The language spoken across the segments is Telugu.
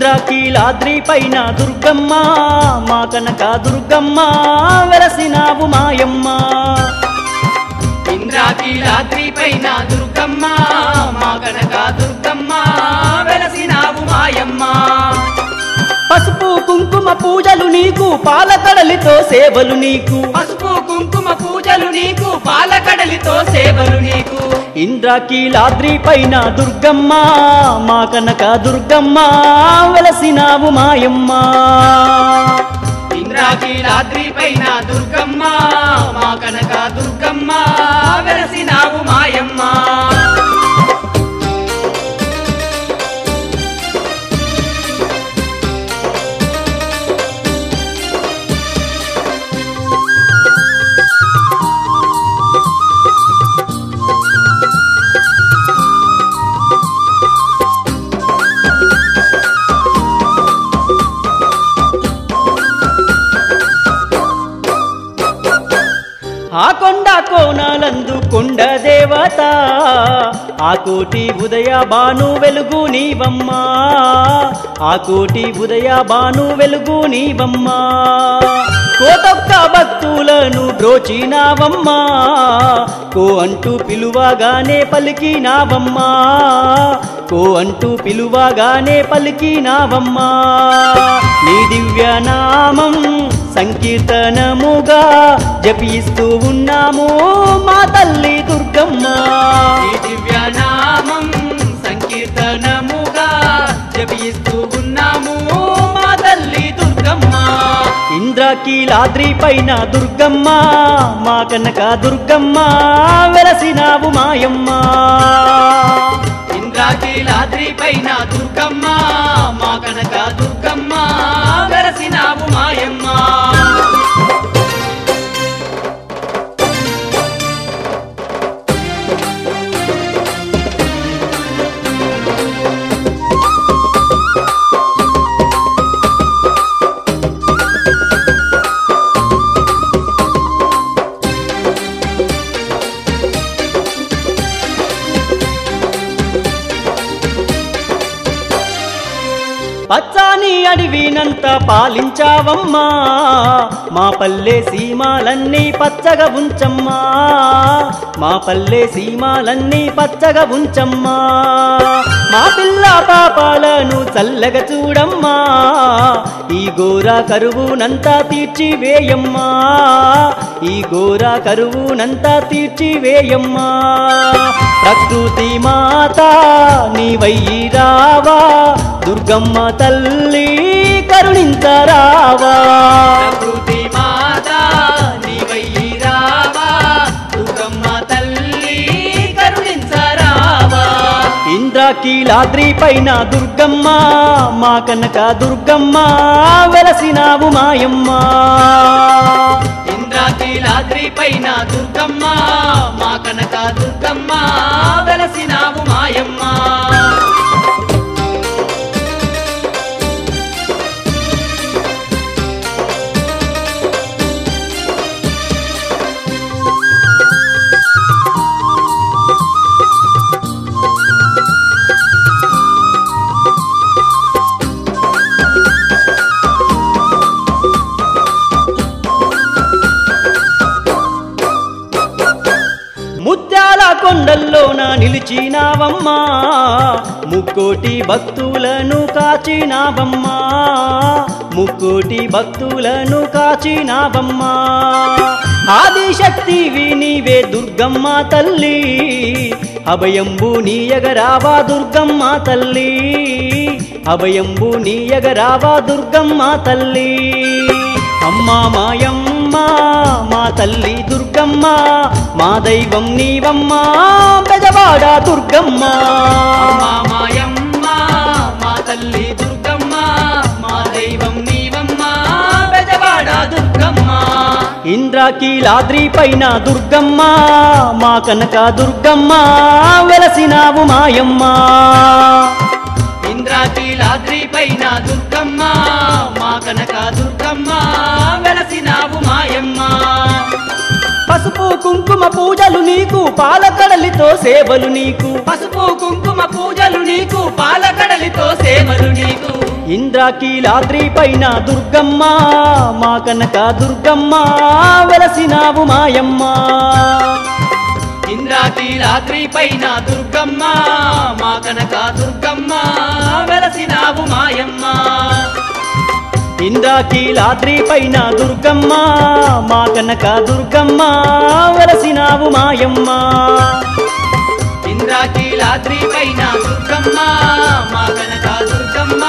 ఇంద్రకీలాద్రి పైన దుర్గమ్మ మా కనక దుర్గమ్మ వెలసినావు మాయమ్మ ఇంద్రకీలాద్రి పైన దుర్గమ్మ మా కనక దుర్గమ్మ వెలసినావు మాయమ్మ పసుపు కుంకుమ పూజలు నీకు పాలకడలితో సేవలు నీకు పసుపు కుంకుమ పూజలు నీకు పాలకడలితో సేవలు నీకు ఇంద్రకీలాద్రి పైన దుర్గమ్మ మా కనక దుర్గమ్మ వెలసినావు మాయమ్మ ఇంద్రకీలాద్రి పైన దుర్గమ్మ మా కనక దుర్గమ్మ వెలసినావు మాయమ్మ ఆ కొండ కోనాలందు కొండ దేవత ఆ కోటి ఉదయ బాను వెలుగు నీవమ్మా ఆ కోటి ఉదయ బాను వెలుగు నీవమ్మా కోటొక్క భక్తులను బ్రోచినావమ్మా కో అంటూ పిలువగానే పలికినావమ్మా కో అంటూ పిలువగానే పలికినావమ్మా నీ దివ్య నామం సంకీర్తనముగా జపిస్తూ ఉన్నాము మా తల్లి దుర్గమ్మ ఈ దివ్య నామం సంకీర్తనముగా జపిస్తూ ఉన్నాము మా తల్లి దుర్గమ్మ ఇంద్రకీలాద్రి పైన దుర్గమ్మ మా కనక దుర్గమ్మ వెలసినావు మాయమ్మ ఇంద్రకీలాద్రి పైన దుర్గమ్మ మా కనక దుర్గమ్మ వెలసినావు మాయమ్మ పచ్చాని అడవినంత పాలించావమ్మా మా పల్లె సీమాలన్నీ పచ్చగా ఉంచమ్మా మా పల్లె సీమాలన్నీ పచ్చగా ఉంచమ్మా మా పిల్ల పాపాలను చల్లగా చూడమ్మా ఈ ఘోర కరువునంతా తీర్చివేయమ్మా ఈ ఘోర కరువునంతా తీర్చివేయమ్మా ప్రకృతి మాత నీవయ్యి రావా దుర్గమ్మ తల్లి కరుణించరావా ప్రకృతి మాత నీవయ్యి రావా దుర్గమ్మ తల్లి కరుణించరావా ఇంద్రకీలాద్రి పైన దుర్గమ్మ మా కనక దుర్గమ్మ వెలసినావు మాయమ్మ ఇంద్రకీలాద్రి పైన దుర్గమ్మ మా కనక దుర్గమ్మ వెలసినావు మాయమ్మ ముత్యాల కొండల్లోన నిలిచినావమ్మా ముక్కోటి భక్తులను కాచినావమ్మా ముక్కోటి భక్తులను కాచినావమ్మా ఆదిశక్తివి నీవే దుర్గమ్మ తల్లి అభయంబు నీయగరావా దుర్గమ్మ తల్లి అభయంబు నీయగరావా దుర్గమ్మ తల్లి అమ్మా మాయమ్మ మా తల్లి దుర్గమ్మ మా దైవం నీవమ్మా బెజవాడ దుర్గమ్మ అమ్మా మాయమ్మ మా తల్లి దుర్గమ్మ మా దైవం నీవమ్మ బెజవాడ దుర్గమ్మ ఇంద్రకీలాద్రి పైన దుర్గమ్మ మా కనక దుర్గమ్మ వెలసినావు మాయమ్మ ఇంద్రకీలాద్రి పైన దుర్గమ్మ మా కనక దుర్గమ్మ వెలసినావు మాయమ్మ పసుపు కుంకుమ పూజలు నీకు పాలకడలితో సేవలు నీకు పసుపు కుంకుమ పూజలు నీకు పాలకడలితో సేవలు నీకు ఇంద్రాకీలాద్రి పైన దుర్గమ్మ మా కనక దుర్గమ్మ వెలసినావు మాయమ్మ ఇంద్రాకీలాద్రి పైన దుర్గమ్మ మా కనక దుర్గమ్మ వెలసినావు మాయమ్మ ఇంద్రాకీలాద్రి పైన దుర్గమ్మ మా కనక దుర్గమ్మ వెలసినావు మాయమ్మ ఇంద్రాకీలాద్రి పైన దుర్గమ్మ మా కనక దుర్గమ్మ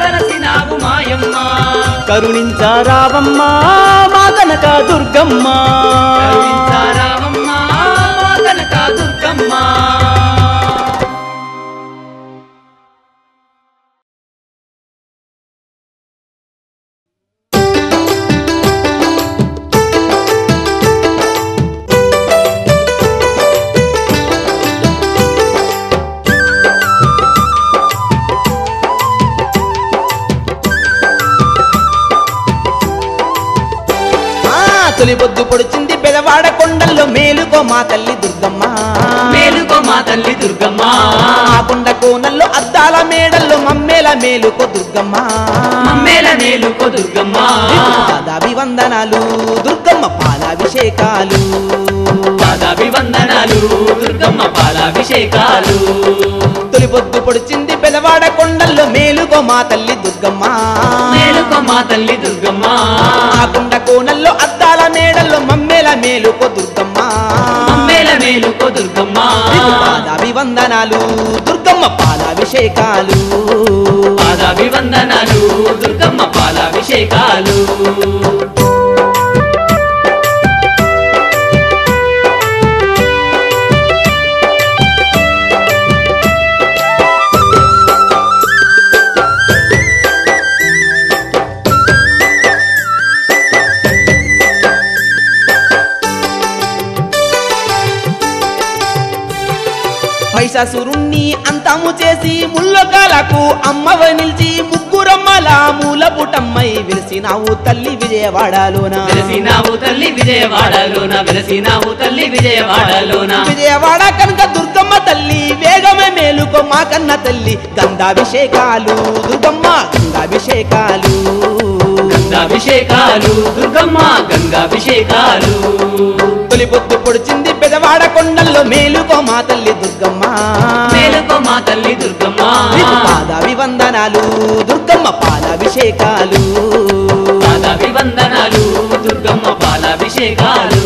వెలసినావు మాయమ్మ కరుణించారావమ్మ మా కనక దుర్గమ్మ కరుణించారావమ్మ మా కనక దుర్గమ్మ తొలి పొద్దు పొడిచింది పెదవాడ కొండల్లో మేలుకో మా తల్లి దుర్గమ్మ మేలుకో మా తల్లి దుర్గమ్మ ఆ కొండ కోనల్లో అద్దాల మేడల్లో మమ్మేల మేలుకో దుర్గమ్మ మమ్మేల మేలుకో దుర్గమ్మ పాదాభివందనాలు దుర్గమ్మ పాలాభిషేకాలు పాదాభివందనాలు దుర్గమ్మ పాలాభిషేకాలు తొలి పొద్దు పొడిచింది పెదవాడ కొండల్లో మేలుకో మా తల్లి దుర్గమ్మ మేలుకో మా తల్లి దుర్గమ్మ ఆ కొండ కోనల్లో అద్దాల మేడల్లో మమ్మేల మేలుకో దుర్గమ్మ మమ్మేల మేలుకో దుర్గమ్మ పాదాభివందనాలు దుర్గమ్మ పాలాభిషేకాలు పాదాభివందనాలు దుర్గమ్మ పాలాభిషేకాలు మహిషాసురుణ్ణి అంతము చేసి ముల్లకాలకు అమ్మవ నిలిచి ముగ్గురమ్మల మూల పుటమ్మై వెలిసినావు తల్లి విజయవాడలోన వెలసినావు తల్లి విజయవాడలోన వెలసినావు తల్లి విజయవాడలోన విజయవాడ కనుక దుర్గమ్మ తల్లి వేగమే మేలుకో మా కన్న తల్లి గంధాభిషేకాలు దుర్గమ్మ గంగాభిషేకాలు గంగాభిషేకాలు దుర్గమ్మ గంగాభిషేకాలు తొలి పొద్దు పొడిచింది పెదవాడ కొండల్లో మేలుకో మా తల్లి దుర్గమ్మ మేలుకో మా తల్లి దుర్గమ్మ పాదాభివందనాలు దుర్గమ్మ పాలాభిషేకాలు పాదాభివందనాలు దుర్గమ్మ పాలాభిషేకాలు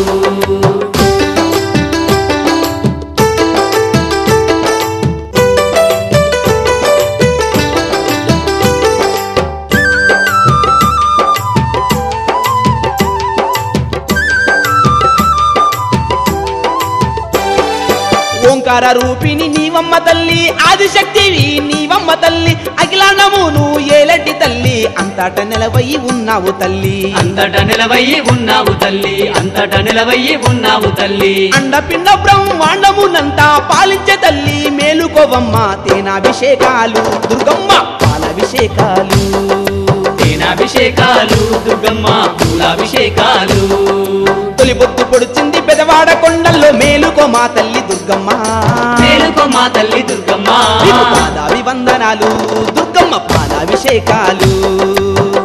ఓంకార రూపిణి నీవమ్మ తల్లి ఆదిశక్తివి నీవమ్మ తల్లి అఖిలాండమును ఏలటి తల్లి అంతట నిలవయి ఉన్నావు తల్లి అంతట నిలవయ్యి ఉన్నావు తల్లి అంతట నిలవయ్యి ఉన్నావు తల్లి అండపిండ బ్రహ్మాండమునంతా పాలించే తల్లి మేలుకోవమ్మ తేనాభిషేకాలు దుర్గమ్మ పాలాభిషేకాలు తేనాభిషేకాలు దుర్గమ్మ పూలాభిషేకాలు తొలి పొద్దు పొడిచింది పెదవాడ కొండల్లో మేలుకో మా తల్లి దుర్గమ్మ మేలుకో మా తల్లి దుర్గమ్మ పాదాభివందనాలు దుర్గమ్మ పాలాభిషేకాలు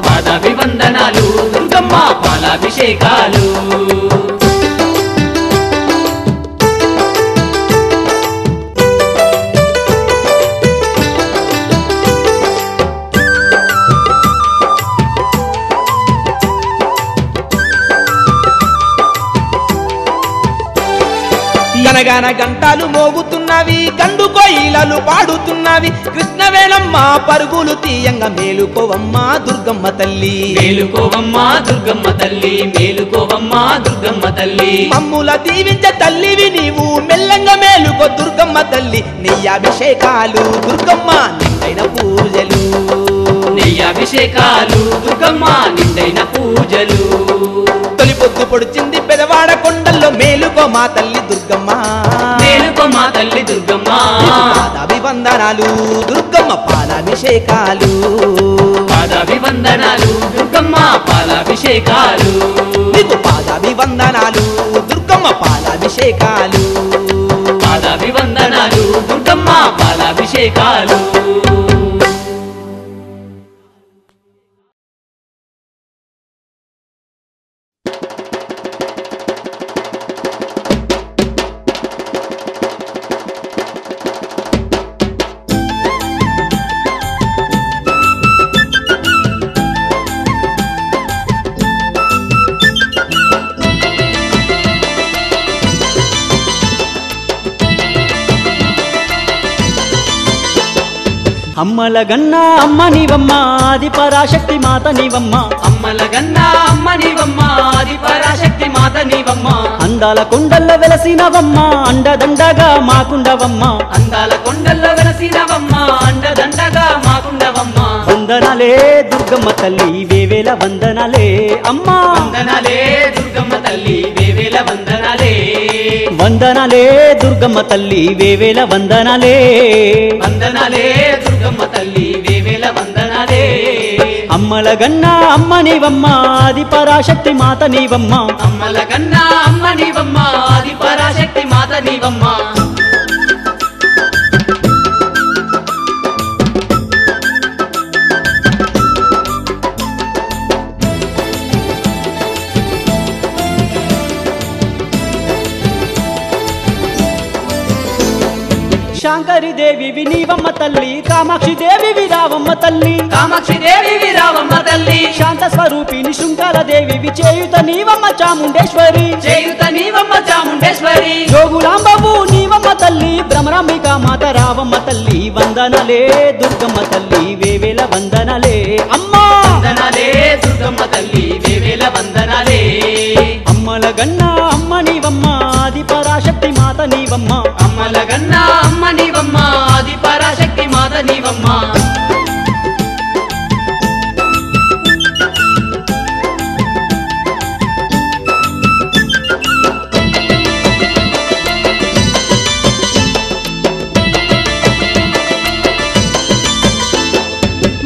పాదాభివందనాలు దుర్గమ్మ పాలాభిషేకాలు గనగన గంటాలు మోగుతున్నవి గండు కోయిలలు పాడుతున్నవి కృష్ణవేణమ్మ పరుగులు తీయంగా మేలుకోవమ్మ దుర్గమ్మ తల్లి మేలుకోవమ్మ దుర్గమ్మ తల్లి మేలుకోవమ్మ దుర్గమ్మ తల్లి మమ్ముల దీవించ తల్లివి నీవు మెల్లంగా మేలుకో దుర్గమ్మ తల్లి నెయ్యాభిషేకాలు దుర్గమ్మ నిండైన పూజలు నెయ్యాభిషేకాలు దుర్గమ్మ నిండైన పూజలు తొలి పొద్దు పొడిచింది పెదవాడ కొండల్లో మేలుకో మా తల్లి దుర్గమ్మ మేలుకో మా తల్లి దుర్గమ్మ పాదాభివందనాలు దుర్గమ్మ పాలాభిషేకాలు పాదాభివందనాలు దుర్గమ్మ పాలాభిషేకాలు పాదాభివందనాలు పాలాభిషేకాలు పాదాభివందనాలు దుర్గమ్మ పాలాభిషేకాలు అమ్మల గన్నా అమ్మ నీవమ్మ ఆది పరాశక్తి మాత నీవమ్మ అమ్మల గన్నా అమ్మ నీవమ్మ ఆది పరాశక్తి మాత నీవమ్మ అందాల కొండల్ల వెలసినవమ్మ అండదండగా మాకుండవమ్మ అందాల కొండల్లో వెలసినవమ్మ అండదండగా మాకుండవమ్మ వందనాలే దుర్గమ్మ తల్లి వేవేల వందనాలే అమ్మా వందనాలే దుర్గమ్మ తల్లి వేవేల వందనాలే వందనాలే దుర్గమ్మ తల్లి వేవేల వందనాలే వందనాలే దుర్గమ్మ తల్లి వేవేల వందనాలే అమ్మల గన్నా అమ్మ నీవమ్మ ఆది పరాశక్తి మాత నీవమ్మ అమ్మల గన్నా అమ్మ నీవమ్మ ఆది పరాశక్తి మాత నీవమ్మ శాంకరి దేవి నీవమ్మ తల్లి కామాక్షి దేవి రావమ్మ తల్లి కామాక్షి దేవి రావమ్మ తల్లి శాంత స్వరూపిణి శృంగాల దేవి చేయుత నీవమ్మ చాముండేశ్వరి చేయుత నీవమ్మ చాముండేశ్వరి జోగులాంబవు నీవమ్మ తల్లి భ్రమరాంబిక మాత రావమ్మ తల్లి వందనలే దుర్గమ్మ తల్లి వేవేల వందనలే అమ్మా వందనాలే దుర్గమ్మ తల్లి వేవేల వందనాలే అమ్మల గన్నా అమ్మ నీవమ్మ ఆది పరాశక్తి మాత నీవమ్మ అమ్మల గన్నా అమ్మ నీవమ్మ ఆది పరాశక్తి మాత నీవమ్మ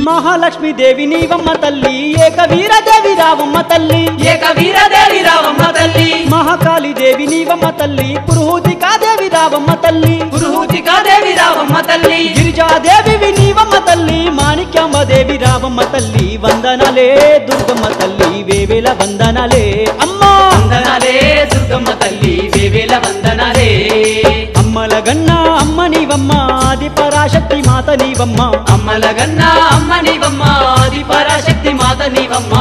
మహాలక్ష్మి దేవి నీవమ్మ తల్లి ఏకవీర దేవి రావమ్మ తల్లి ఏక వీరదేవి రావమ్మ తల్లి మహాకాళి దేవి నీవమ్మ తల్లి పురుహూతికా దేవి రావమ్మ తల్లి పురుహూతికా దేవి రావమ్మ తల్లి గిరిజాదేవి నీవమ్మ తల్లి మాణిక్యాంబ దేవి రావమ్మ తల్లి వందనలే దుర్గమ్మ తల్లి వేవేల వందనలే అమ్మా వందనాలే దుర్గమ్మ తల్లి వేవేల వందనాలే అమ్మల గన్నా అమ్మ నీవమ్మ ఆది పరాశక్తి మాత నీవమ్మ అమ్మల గన్నా అమ్మ నీవమ్మ ఆది పరాశక్తి మాత నీవమ్మ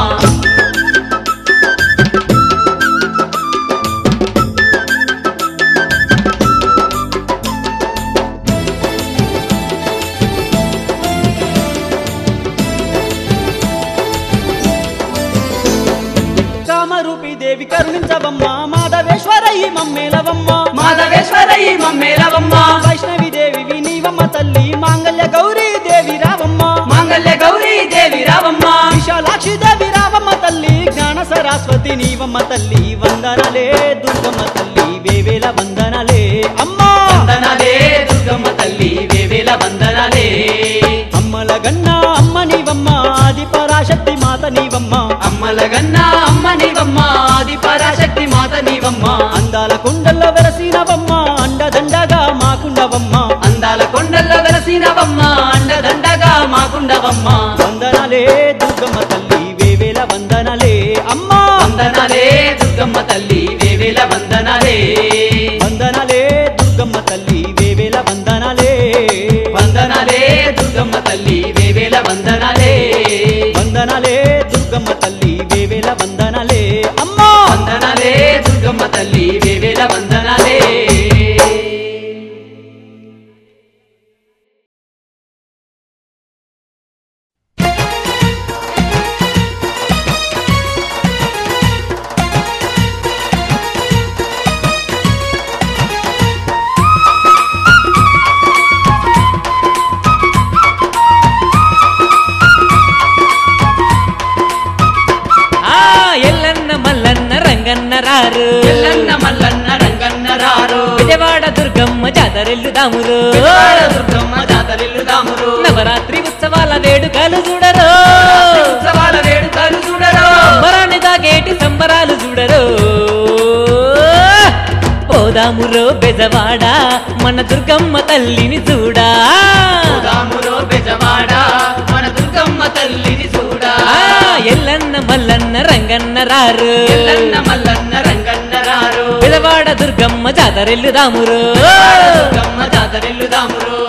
కామరూపి దేవి కరుణించవమ్మ మాధవేశ్వరయ్యి మమ్మేలవమ్మ మాధవేశ్వరయ్యి మమ్మేలవమ్మ వైష్ణవి దేవి నీవమ్మ తల్లి మాంగళ్య గౌరీ దేవి రావమ్మ మాంగళ్య గౌరీ దేవి రావమ్మ విశాలాక్షి దేవి రావమ్మ తల్లి జ్ఞాన సరస్వతి నీవమ్మ తల్లి వందనలే దుర్గమ్మ తల్లి వేవేల వందనలే అమ్మా వందనాలే దుర్గమ్మ తల్లి వేవేల వందనాలే అమ్మల గన్నా అమ్మ నీవమ్మ ఆది పరాశక్తి మాత నీవమ్మ అమ్మల గన్నా అమ్మ నీవమ్మ ఆది పరాశక్తి మాత నీవమ్మ అందాల కొండల్లో వెరసినవమ్మ అండదండగా మాకుండవమ్మ అందాల కొండల్లో వెలసినవమ్మ అండదండగా మాకుండవమ్మ వందనలే దుర్గమ్మ తల్లి వేవేల వందనలే అమ్మా వందనాలే దుర్గమ్మ తల్లి వేవేల వందనాలే వందనలే దుర్గమ్మ తల్లి వేవేల వందనలే వందనాలే దుర్గమ్మ తల్లి వేవేల వందనాలే వందనలే దుర్గమ్మ తల్లి వేవేల వందనలే అమ్మా వందనాలే దుర్గమ్మ తల్లి వేవేల వందనాలే ఎల్లన్న మల్లన్న రంగన్న రారు ఎల్లన్న మల్లన్న రంగన్న రారు విజయవాడ దుర్గమ్మ జాతరెల్లుదామురు విజయవాడ దుర్గమ్మ జాతరెల్లుదామురు నవరాత్రి ఉత్సవాల వేడుకలు చూడరు ఉత్సవాల వేడుకలు చూడరు వరాన్ని దాగేటి సంబరాలు చూడరు పోదామురో బెజవాడ మన దుర్గమ్మ తల్లిని చూడా పోదామురో బెజవాడ మన దుర్గమ్మ తల్లిని చూడా ఎల్లన్న మల్లన్న రంగన్న రారు ఎల్లన్న మల్లన్న రంగన్న రారు బెజవాడ దుర్గమ్మ జాతరెల్లుదామురో దుర్గమ్మ జాతరెల్లుదామురో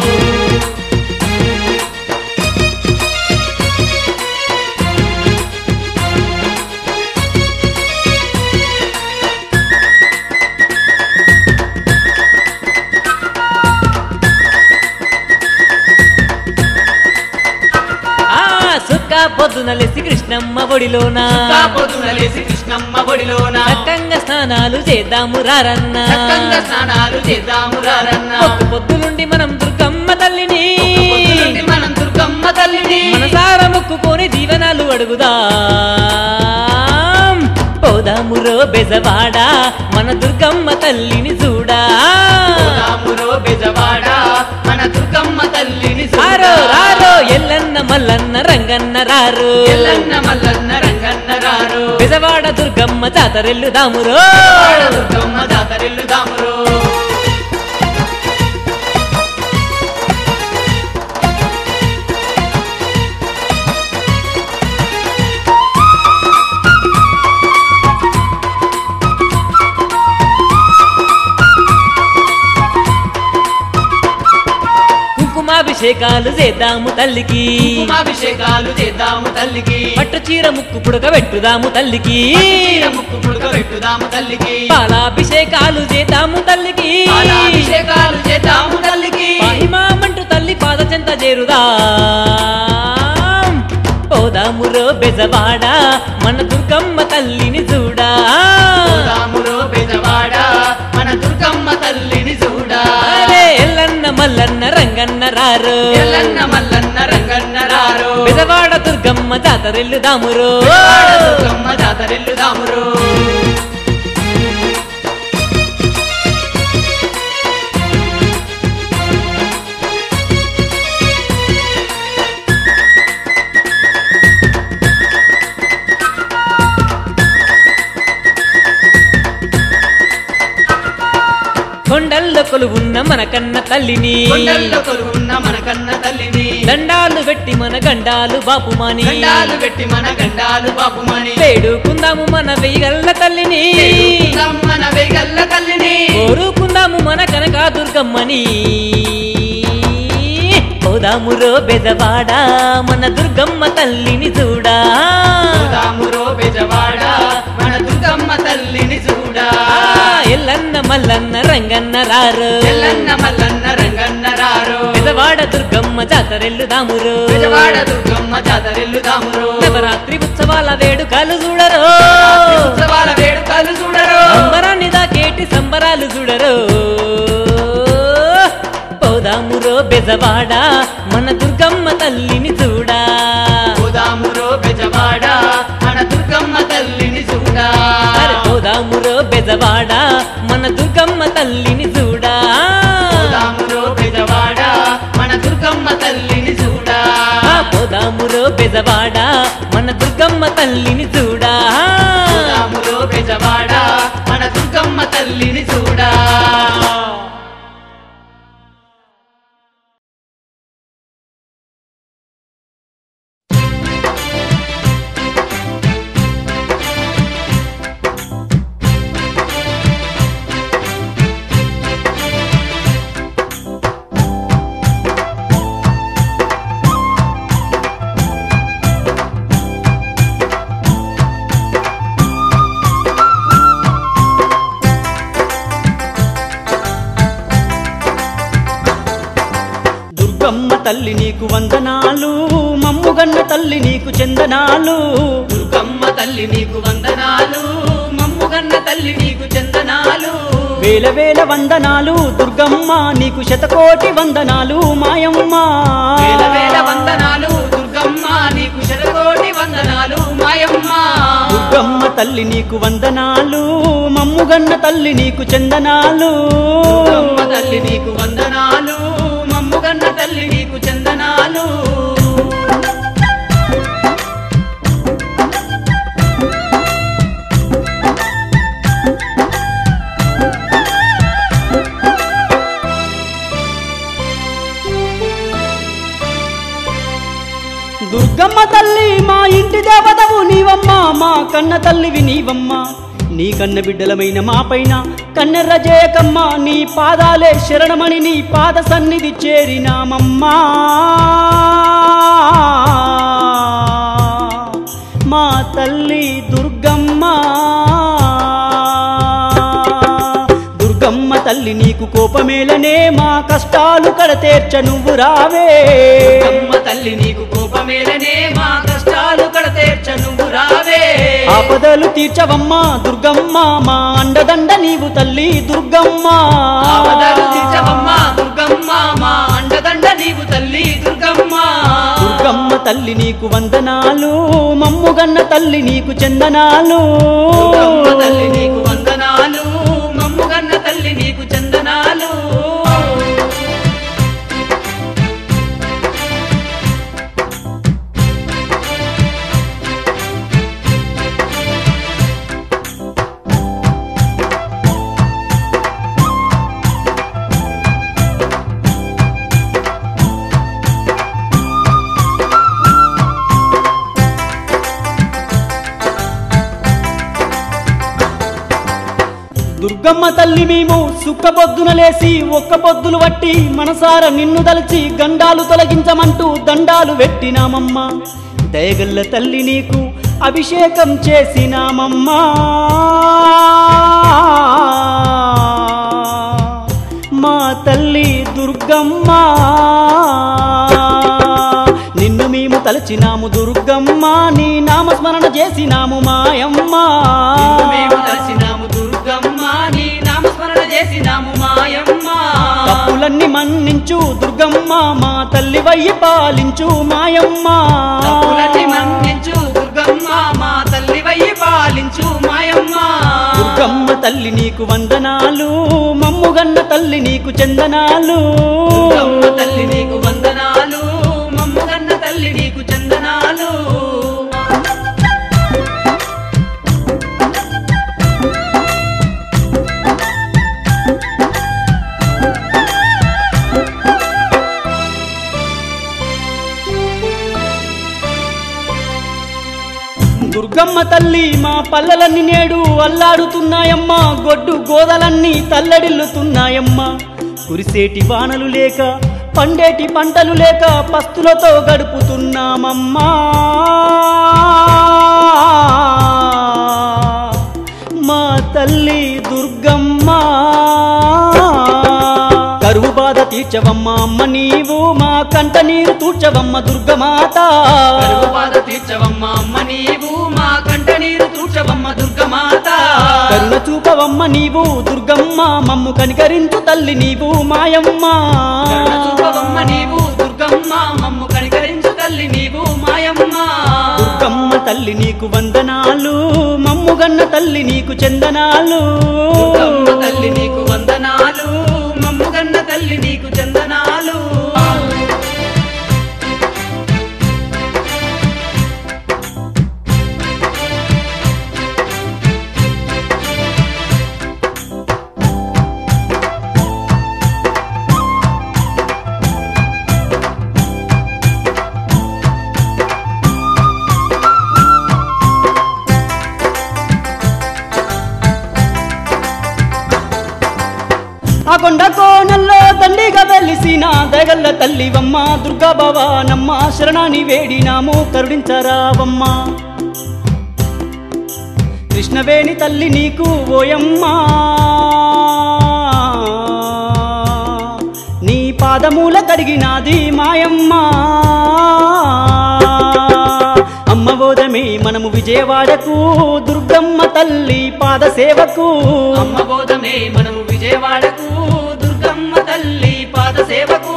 పొద్దున లేసి కృష్ణమ్మ ఒడిలోన పొద్దున లేసి కృష్ణమ్మ ఒడిలోన చక్కంగా స్నానాలు చేద్దాము రారన్న చక్కంగా స్నానాలు చేద్దాము రారన్న పొద్దులుండి మనం దుర్గమ్మ తల్లిని మనం దుర్గమ్మ తల్లిని మనసార మొక్కుకొని దీవెనాలు అడుగుదాం పోదామురో బెజవాడ మన దుర్గమ్మ తల్లిని చూడా పోదామురో బెజవాడ మన దుర్గమ్మ తల్లిని రారో రారో ఎల్లన్న మల్లన్న రంగన్న రారు ఎల్లన్న మల్లన్న రంగన్న రారు బెజవాడ దుర్గమ్మ జాతరెల్లుదామురో దుర్గమ్మ జాతరెల్లుదామురో కుంకుమాభిషేకాలు చేద్దాము తల్లికి కుంకుమాభిషేకాలు చేద్దాము తల్లికి పట్టు చీర ముక్కు పుడక పెట్టుదాము తల్లికి ముక్కు పుడక పెట్టుదాము తల్లికి పాలాభిషేకాలు చేద్దాము తల్లికి పాలాభిషేకాలు చేద్దాము తల్లికి మహిమామంటూ తల్లి పాద చెంత చేరుదా పోదామురో బెజవాడ మన దుర్గమ్మ తల్లిని చూడా పోదామురో బెజవాడ మన దుర్గమ్మ తల్లిని చూడా ఎల్లన్న మల్లన్న రంగన్న రారు ఎల్లన్న మల్లన్న రంగన్న రారు బెజవాడ దుర్గమ్మ జాతరెల్లుదామురో దుర్గమ్మ జాతరెల్లుదామురో కొండల్లో కొలువున్న మన కన్న తల్లిని కొండల్లో కొలువున్న మన కన్న తల్లిని దండాలు పెట్టి మన గండాలు బాపుమాని గండాలు పెట్టి మన గండాలు బాపుమని వేడుకుందాము మన వెయ్యగల్ల తల్లిని మన వేగల్ల తల్లిని కోరుకుందాము మన కనక దుర్గమ్మని పోదామురో బెజవాడ మన దుర్గమ్మ తల్లిని చూడా పోదామురో బెజవాడ మన దుర్గమ్మ తల్లిని చూడా ఎల్లన్న మల్లన్న రంగన్న రారు ఎల్లన్న మల్లన్న రంగన్న రారు బెజవాడ దుర్గమ్మ జాతరెల్లుదామురో బెజవాడ దుర్గమ్మ జాతరెల్లుదామురో నవరాత్రి ఉత్సవాల వేడుకలు చూడరు ఉత్సవాల వేడుకలు చూడరు సంబరాన్ని దాకేటి సంబరాలు చూడరు పోదామురో బెజవాడ మన దుర్గమ్మ తల్లిని చూడా పోదామురో బెజవాడ మన దుర్గమ్మ తల్లిని చూడా పోదామురో బెజవాడ మన దుర్గమ్మ తల్లిని చూడా పోదామురో బెజవాడ మన దుర్గమ్మ తల్లిని చూడా పోదామురో బెజవాడ మన దుర్గమ్మ తల్లిని చూడా పోదామురో బెజవాడ మన దుర్గమ్మ తల్లిని చూడా దుర్గమ్మ తల్లి నీకు వందనాలు మమ్ముగన్న తల్లి నీకు చందనాలు దుర్గమ్మ తల్లి నీకు వందనాలు మమ్ముగన్న తల్లి నీకు చందనాలు వేల వేల వందనాలు దుర్గమ్మ నీకు శతకోటి వందనాలు మాయమ్మ వేల వేల వందనాలు దుర్గమ్మ నీకు శతకోటి వందనాలు మాయమ్మ దుర్గమ్మ తల్లి నీకు వందనాలు మమ్ముగన్న తల్లి నీకు చందనాలు దుర్గమ్మ తల్లి నీకు వందనాలు మమ్ముగన్న తల్లి నీకు చందనాలు దుర్గమ్మ తల్లి మా ఇంటి దేవతవు నీవమ్మ, మా కన్న తల్లివి నీవమ్మ. నీ కన్న బిడ్డలమైన మా పైన కన్నెర్ర జయకమ్మ, నీ పాదాలే శరణమని నీ పాద సన్నిధి చేరినామమ్మా. మా తల్లి దుర్గమ్మ, దుర్గమ్మ తల్లి నీకు కోపమేలనే మా కష్టాలు కడతేర్చ నువ్వు రావే. దుర్గమ్మ తల్లి నీకు కోపమేలనే మా కష్టాలు కడతేర్చ నువ్వు రావే. ఆపదలు తీర్చవమ్మ దుర్గమ్మ, మా అండదండ నీవు తల్లి దుర్గమ్మ. ఆపదలు తీర్చవమ్మ దుర్గమ్మ, మా అండదండ నీవు తల్లి దుర్గమ్మ. దుర్గమ్మ తల్లి నీకు వందనాలు, మమ్ముగన్న తల్లి నీకు చందనాలు. దుర్గమ్మ తల్లి నీకు వందనాలు, మమ్ముగన్న తల్లి నీకు చందనాలు. దుర్గమ్మ తల్లి మేము సుక్క పొద్దున లేసి ఒక్క పొద్దులు వట్టి మనసార నిన్ను దలచి గండాలు తొలగించమంటూ దండాలు పెట్టినామమ్మా. దయగల్ల తల్లి నీకు అభిషేకం చేసినామమ్మా. మా తల్లి దుర్గమ్మ, నిన్ను మేము తలచినాము దుర్గమ్మ, నీ నామస్మరణ చేసినాము మాయమ్మ. మేము తలచినాము దుర్గమ్మ, నీ నామస్మరణ చేసినాము మాయమ్మ. తప్పులన్నీ మన్నించు దుర్గమ్మ, మా తల్లి వయ్యి పాలించు మాయమ్మ. తప్పులన్నీ మన్నించు దుర్గమ్మ, మా తల్లి వయ్యి పాలించు మాయమ్మ. దుర్గమ్మ తల్లి నీకు వందనాలు, మమ్ముగన్న తల్లి నీకు చందనాలు. దుర్గమ్మ తల్లి నీకు వందనాలు, మమ్ముగన్న తల్లి నీకు చందనాలు. దుర్గమ్మ తల్లి మా పల్లెలన్నీ నేడు అల్లాడుతున్నాయమ్మా. గొడ్డు గోదలన్నీ తల్లడిల్లుతున్నాయమ్మా. కురిసేటి వానలు లేక పండేటి పంటలు లేక పస్తులతో గడుపుతున్నామమ్మా. మా తల్లి దుర్గమ్మ, కరువు బాధ తీర్చవమ్మ అమ్మ నీవు, మా కంట నీరు తూర్చవమ్మ దుర్గమాత. కరువు బాధ తీర్చవమ్మ అమ్మ నీవు, మా కంట నీరు తూర్చవమ్మ దుర్గమాత. కరుణ చూపవమ్మ నీవు దుర్గమ్మ, మమ్ము కనికరించు తల్లి నీవు మాయమ్మ. కరుణ చూపవమ్మ నీవు దుర్గమ్మ, మమ్ము కనికరించు తల్లి నీవు మాయమ్మ. దుర్గమ్మ తల్లి నీకు వందనాలు, మమ్ముగన్న తల్లి నీకు చందనాలు. దుర్గమ్మ తల్లి నీకు వందనాలు, మమ్ముగన్న తల్లి నీకు చందనాలు. ఆ కొండ కోనల్లో దండిగా వెలిసిన దగల్ల తల్లివమ్మ దుర్గా భవానమ్మ. శరణాన్ని వేడినాము కరుణించరావమ్మ. కృష్ణవేణి తల్లి నీకు ఓయమ్మ, నీ పాదమూల కడిగినాది మాయమ్మ. అమ్మబోధమే మనము విజయవాడకు దుర్గమ్మ తల్లి పాద సేవకు. అమ్మబోధమే మనము విజయవాడకు దుర్గమ్మ తల్లి పాద సేవకు.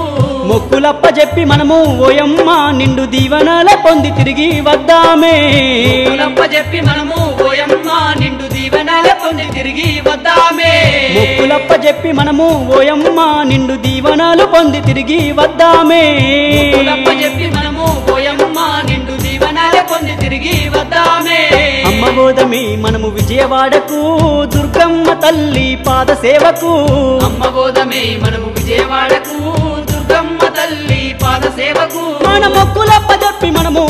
మొక్కులప్ప చెప్పి మనము ఓయమ్మ నిండు దీవెనల పొంది తిరిగి వద్దామే. మొక్కులప్ప చెప్పి మనము ఓయమ్మ నిండు దీవెనల పొంది తిరిగి వద్దామే. మొక్కులప్ప చెప్పి మనము ఓయమ్మ నిండు దీవెనలు పొంది తిరిగి వద్దామే. మొక్కులప్ప చెప్పి మనము ఓయమ్మ నిండు దీవెనల పొంది తిరిగి వద్దామే. అమ్మబోధమే మనము విజయవాడకు దుర్గమ్మ తల్లి పాద సేవకు. అమ్మబోధమే మనము విజయవాడకు దుర్గమ్మ తల్లి పాద సేవకు. మన మొక్కులప్ప చెప్పి మనము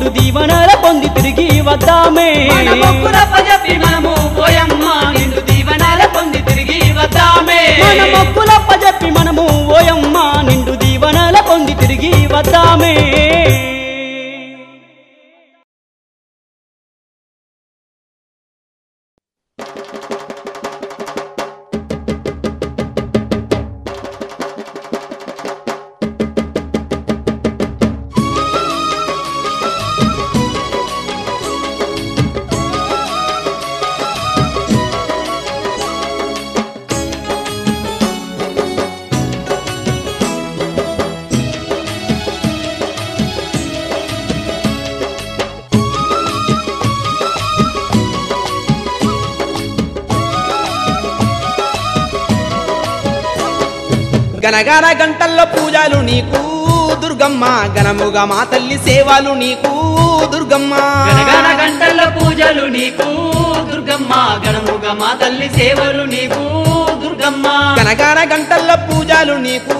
నిండు దీవెనల పొంది తిరిగి వద్దామే మన మొక్కులప్పజెప్పి మనము ఓయమ్మ నిండు దీవెనల పొంది తిరిగి వద్దామే మన మొక్కులప్పజెప్పి మనము ఓయమ్మ నిండు దీవెనల పొంది తిరిగి వద్దామే గనగన గంటల్లో పూజలు నీకు దుర్గమ్మ గణముగా మా తల్లి సేవలు నీకు దుర్గమ్మ గనగన గంటల పూజలు నీకు దుర్గమ్మ గణముగా మా తల్లి సేవలు నీకు దుర్గమ్మ గనగన గంటల్లో పూజలు నీకు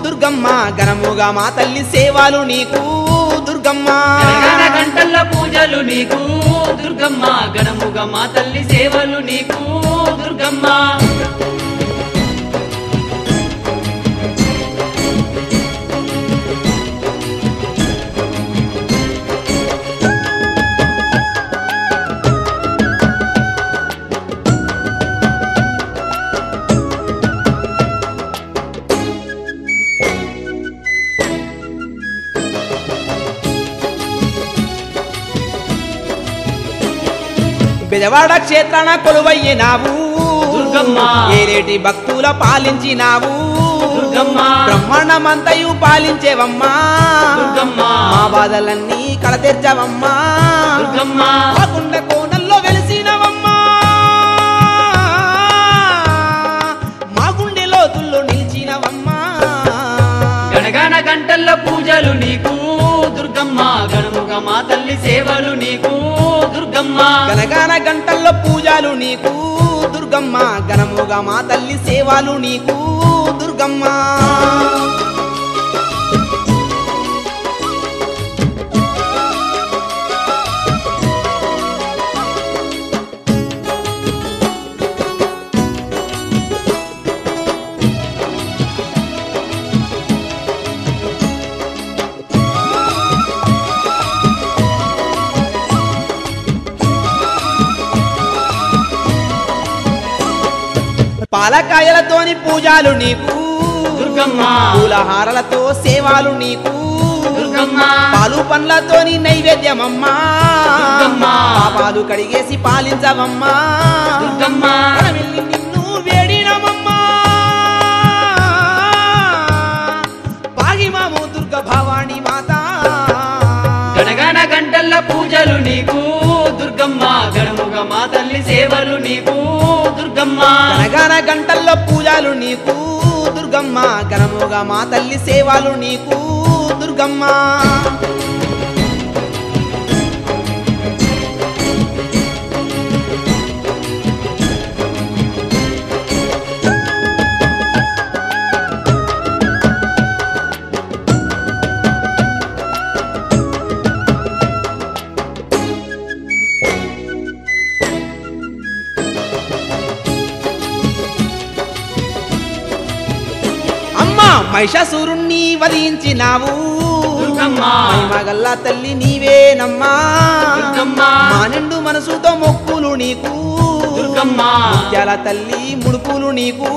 దుర్గమ్మ గణముగా మా తల్లి సేవలు నీకు దుర్గమ్మ గనగన గంటల పూజలు నీకు దుర్గమ్మ గణముగా మా తల్లి సేవలు నీకు దుర్గమ్మ బెజవాడ క్షేత్రాన కొలువయ్యినావు దుర్గమ్మ ఏరేటి భక్తుల పాలించినావు దుర్గమ్మ బ్రహ్మాండమంతయు పాలించేవమ్మా దుర్గమ్మ మా బాధలన్నీ కడతెర్చవమ్మా దుర్గమ్మ కాకుండా కోనల్లో వెలిసినవమ్మా మా గుండె లోతుల్లో నిలిచినవమ్మా గణగణ గంటల్లో పూజలు నీకు దుర్గమ్మ గణముగా మా తల్లి సేవలు నీకు దుర్గమ్మ గనగన గంటల్లో పూజలు నీకు దుర్గమ్మ గణముగా మా తల్లి సేవలు నీకు దుర్గమ్మ పాలకాయలతోని పూజలు నీకు దుర్గమ్మ పూలహారలతో సేవలు నీకు దుర్గమ్మ పాలు పండ్లతోని నైవేద్యమమ్మా దుర్గమ్మ పాపాలు కడిగేసి పాలించవమ్మా దుర్గమ్మ మనమిల్లి నిన్ను వేడినమమ్మా పాగిమాము దుర్గ భవాని మాత గణగణ గంటల్ల పూజలు నీకు దుర్గమ్మ గణముగా మా తల్లి సేవలు నీకు దుర్గమ్మ గనగన గంటల్లో పూజలు నీకు దుర్గమ్మ గణముగా మా తల్లి సేవలు నీకు దుర్గమ్మ మహిషాసురుణ్ణి వధించినావు దుర్గమ్మ మహిమగల్ల తల్లి నీవేనమ్మా దుర్గమ్మ మా నిండు మనసుతో మొక్కులు నీకు దుర్గమ్మ ముత్యాల తల్లి ముడుపులు నీకు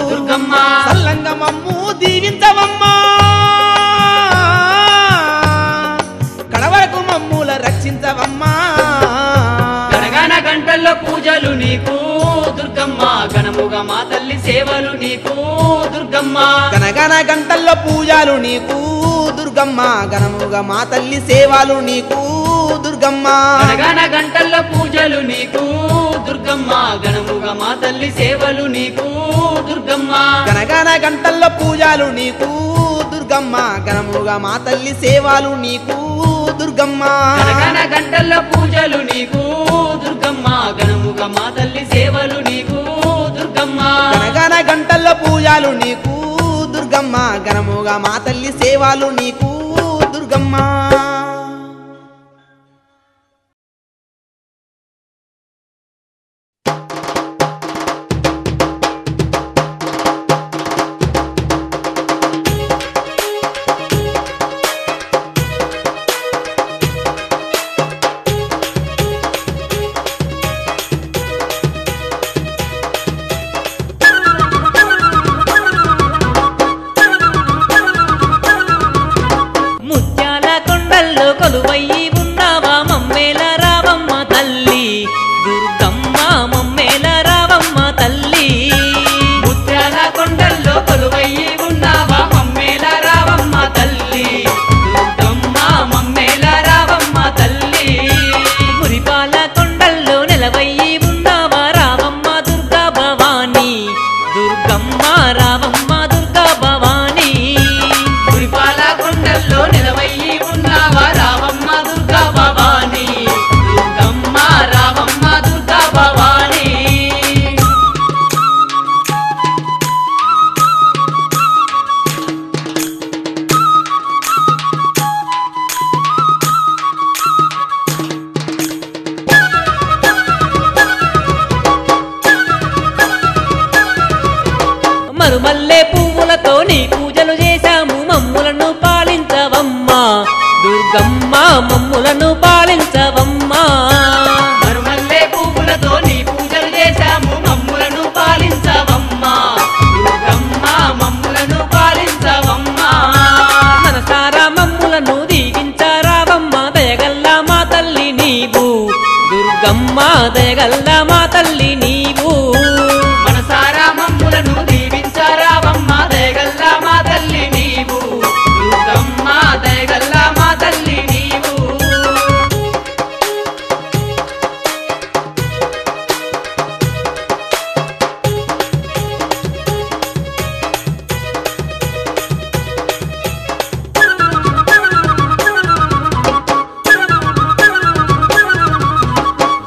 దుర్గమ్మ సల్లంగా మమ్ము దీవించవమ్మా కడవరకు మమ్ముల రక్షించవమ్మా గణగణ గంటల్లో పూజలు నీకు దుర్గమ్మ గణముగా మా తల్లి సేవలు నీకు దుర్గమ్మ గనగన గంటల్లో పూజలు నీకు దుర్గమ్మ గణముగా మా తల్లి సేవలు నీకు దుర్గమ్మ గణగణ గంటల్లో పూజలు నీకు దుర్గమ్మ గణముగా మా తల్లి సేవలు నీకు దుర్గమ్మ గనగన గంటల్లో పూజలు నీకు దుర్గమ్మ గణముగా మా తల్లి సేవలు నీకు దుర్గమ్మ గణగణ గంటల్లో పూజలు నీకు దుర్గమ్మ గణముగా మా తల్లి సేవలు నీకు దుర్గమ్మ గనగన గంటల్లో పూజలు నీకు దుర్గమ్మ గణముగా మా తల్లి సేవలు నీకు దుర్గమ్మ నీ పూజలు చేశాము మమ్ములను పాలించవమ్మా దుర్గమ్మ మమ్ములను పాలించవమ్మా మరుమల్లే పువ్వులతో నీ పూజలు చేశాము మమ్ములను పాలించవమ్మా దుర్గమ్మ మమ్ములను పాలించవమ్మా మనసారా మమ్ములను దీవించారావమ్మ దయగల్ల మా తల్లి నీవు దుర్గమ్మ దయగల్ల మా తల్లి నీవు మనసారా మమ్ములను దీవించారావమ్మ దయగల్ల మా తల్లి నీవు దుర్గమ్మ దయగల్ల మా తల్లి నీవు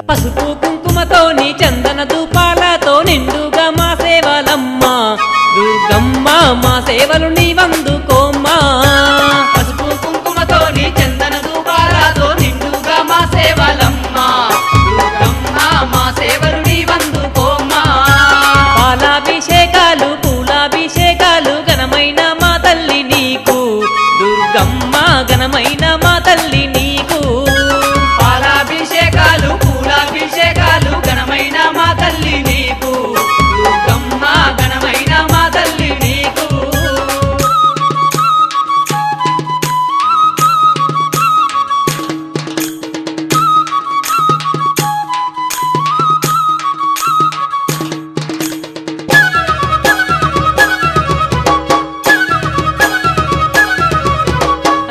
పసుపు కుంకుమతో నీ చందన ధూపాలతో నిండుగా మా సేవలమ్మా దుర్గమ్మ మా సేవలు నీవందుకోమ్మా పసుపు కుంకుమతో నీ చందన ధూపాలతో నిండుగా మా సేవలమ్మా దుర్గమ్మ మా సేవలు నీవందుకోమ్మా పాలాభిషేకాలు పూలాభిషేకాలు ఘనమైన మా తల్లి నీకు దుర్గమ్మ ఘనమైన మా తల్లి నీకు పాలాభిషేకాలు పూలాభిషేకాలు ఘనమైన మా తల్లి నీకు దుర్గమ్మ ఘనమైన మా తల్లి నీకు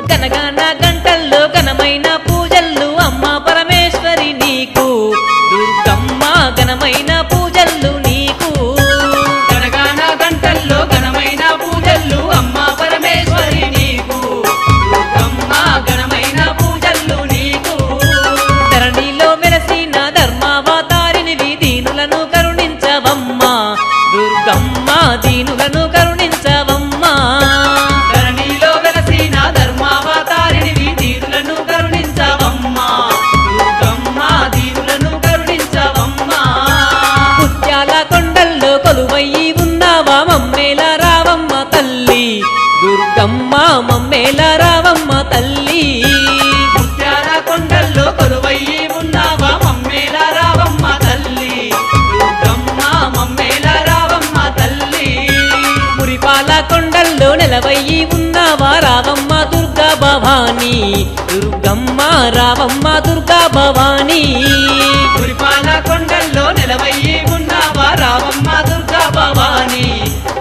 గనగాన గంటల్లో ఘనమైన పూజల్లు అమ్మ పరమేశ్వరి నీకు దుర్గమ్మ ఘనమైన పూజల్లు నీకు గణగాన గంటల్లో ఘనమైన పూజలు అమ్మ పరమేశ్వరి నీకు దుర్గమ్మ ఘనమైన పూజలు నీకు ధరణిలో వెలసిన ధర్మావతారినివి దీనులను కరుణించవమ్మా దుర్గమ్మ దీనులను కరుణించవమ్మా ధరణిలో వెలసిన ధర్మావతారినివి దీనులను కరుణించవమ్మా దుర్గమ్మ దీనులను కరుణించవమ్మా ముత్యాల కొండల్లో కొలువయ్యి ఉన్నావా మమ్మేల రావమ్మ తల్లి దుర్గమ్మ మమ్మేల రావమ్మ తల్లి ముత్యాల కొండల్లో కొలువయ్యి ఉన్నావా మమ్మేల రావమ్మ తల్లి దుర్గమ్మ మమ్మేల రావమ్మ తల్లి మురిపాల కొండల్లో నెలవయ్యి ఉన్నావా రావమ్మ దుర్గా భవానీ దుర్గమ్మ రావమ్మ దుర్గా భవానీ గురిపాల కొండల్లో నెలవయ్యి ఉన్నావా రావమ్మ దుర్గా భవానీ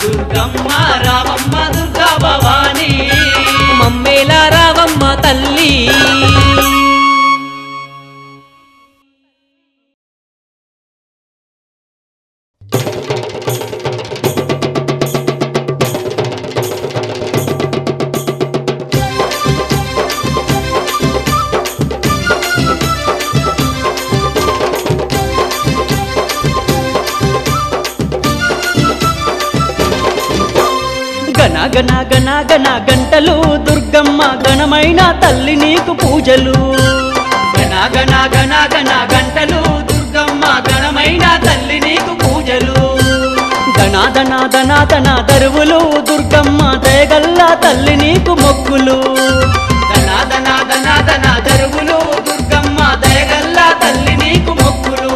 దుర్గమ్మ రావమ్మ దుర్గా భవానీ మమ్మేల రావమ్మ తల్లి గణ గణ గణ గణ గంటలు దుర్గమ్మ ఘనమైన తల్లి నీకు పూజలు గణ గణ గణ గణ గంటలు దుర్గమ్మ ఘనమైన తల్లి నీకు పూజలు ధనాధన ధనాధన దరువులు దుర్గమ్మ దయగల్ల తల్లి నీకు మొక్కులు ధన ధన ధన ధన దరువులు దుర్గమ్మ దయగల్ల తల్లి నీకు మొక్కులు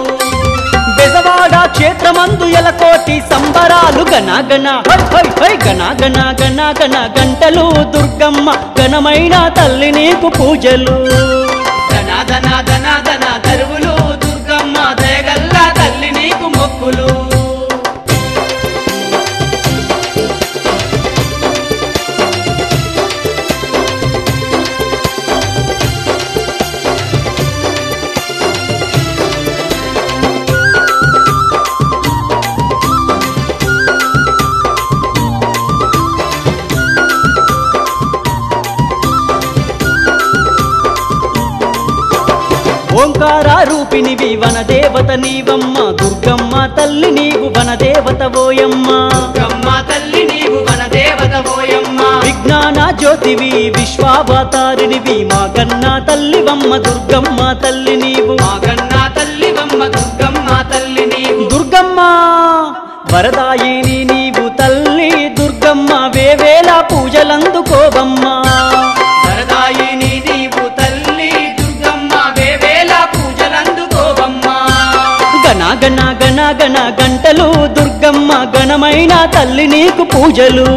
బెజవాడ క్షేత్రమందు ఎలకోటి సంబరాలు గణ గణ హై హై హై గణ గణ గణ గణ గంటలు దుర్గమ్మ ఘనమైన తల్లి నీకు పూజలు ధన ధన ధన ధన దరువులు దుర్గమ్మ దయగల్ల తల్లి నీకు మొక్కులు ఓంకార రూపినివి వనదేవత నీవమ్మ దుర్గమ్మ తల్లి నీవు వనదేవత ఓయమ్మ దుర్గమ్మ తల్లి నీవు వనదేవత ఓయమ్మ విజ్ఞాన జ్యోతివి విశ్వావతారినివి మా కన్నా తల్లివమ్మ దుర్గమ్మ తల్లి నీవు మా కన్నా తల్లివమ్మ దుర్గమ్మ తల్లి నీవు దుర్గమ్మ వరదాయిని నీవు తల్లి దుర్గమ్మ వేవే వేవేల పూజలందుకోవమ్మా వరదాయిని నీవు తల్లి దుర్గమ్మ వేవేల పూజలందుకోవమ్మా గణ గణ గణ గణ గంటలు దుర్గమ్మ గణమైన తల్లి నీకు పూజలు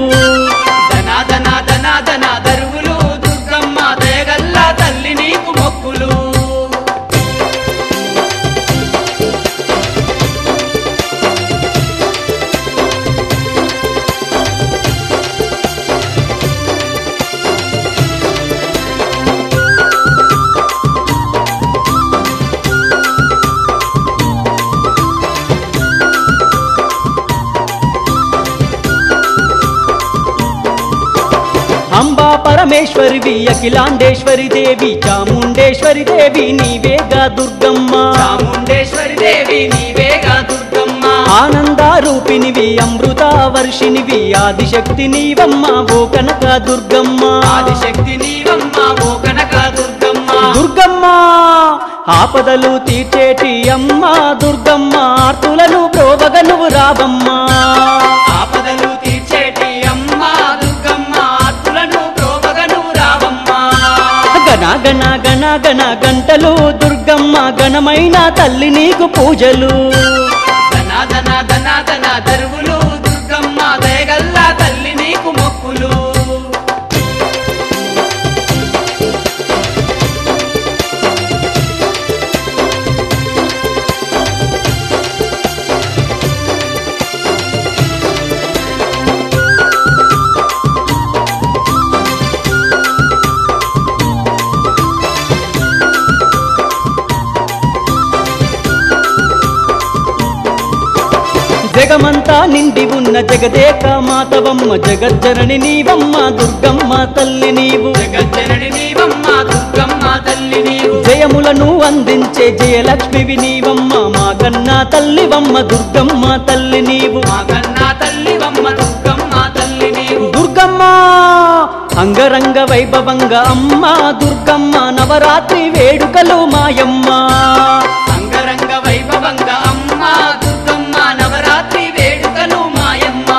ధన ధన ధన ధన దరువులు దుర్గమ్మ దయగల్ల తల్లి నీకు మొక్కులు అంబా పరమేశ్వరివి అఖిలాండేశ్వరి దేవి చాముండేశ్వరి దేవి నీవేగా దుర్గమ్మ చాముండేశ్వరి దేవి నీవేగా దుర్గమ్మ ఆనంద రూపినివి అమృత వర్షినివి ఆదిశక్తి నీవమ్మ ఓ కనక దుర్గమ్మ ఆదిశక్తి నీవమ్మ ఓ కనక దుర్గమ్మ దుర్గమ్మ ఆపదలు తీర్చేటి అమ్మ దుర్గమ్మ ఆర్తులను ప్రోవగ నువ్వు రావమ్మా ఆపదలు తీర్చేటి అమ్మ దుర్గమ్మ ఆర్తులను ప్రోవగను రావమ్మ గణ గణ గణ గణ గంటలు దుర్గమ్మ గణమైన తల్లి నీకు పూజలు ధన ధన ధన ధన దరువులు దుర్గమ్మ దయగల్ల తల్లి నీకు మొక్కులు జగమంతా నిండి ఉన్న జగదేక మాతవమ్మ జగజ్జనని నీవమ్మ దుర్గమ్మ తల్లి నీవు జగజ్జనని నీవమ్మ దుర్గమ్మ తల్లి నీవు జయములను అందించే జయలక్ష్మివి నీవమ్మ మా కన్నా తల్లివమ్మ దుర్గమ్మ తల్లి నీవు మా కన్నా తల్లివమ్మ దుర్గమ్మ తల్లి నీవు దుర్గమ్మ అంగరంగ వైభవంగా అమ్మ దుర్గమ్మ నవరాత్రి వేడుకలు మాయమ్మ అంగరంగ వైభవంగా అమ్మ దుర్గమ్మ నవరాత్రి వేడుకలు మాయమ్మ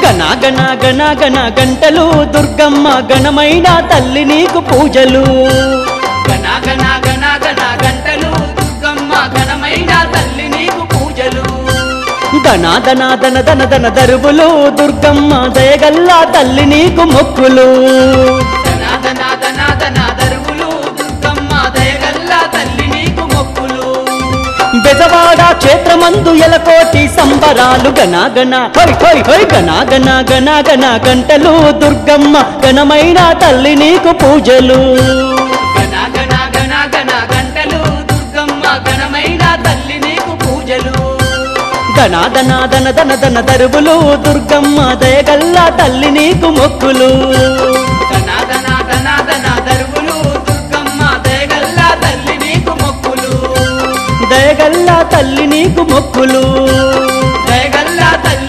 గణ గణ గణ గణ గంటలు దుర్గమ్మ గణమైన తల్లి నీకు పూజలు గణ గణ గణ గణ గంటలు దుర్గమ్మ ఘనమైన తల్లి నీకు పూజలు ధన ధన ధన ధన ధన దరువులు దుర్గమ్మ దయగల్లా తల్లి నీకు మొక్కులు ధన ధన ధన ధన దరువులు దుర్గమ్మ దయగల్ల తల్లి నీకు మొక్కులు బెజవాడ క్షేత్రమందు ఎలకోటి సంబరాలు గణ గణ హోయ్ హోయ్ హోయ్ గణ గణ గణ గణ గంటలు దుర్గమ్మ ఘనమైన తల్లి నీకు పూజలు గణ గణ గణ గణ గంటలు దుర్గమ్మ ఘనమైన తల్లి నీకు పూజలు ధన ధన ధన ధన ధన దరువులు దుర్గమ్మ దయగల్లా తల్లి నీకు మొక్కులు ధన ధన ధన ధన దరువులు దుర్గమ్మ దయగల్ల తల్లి నీకు మొక్కులు దయగల్లా తల్లి నీకు మొక్కులు దయగల్ల తల్లి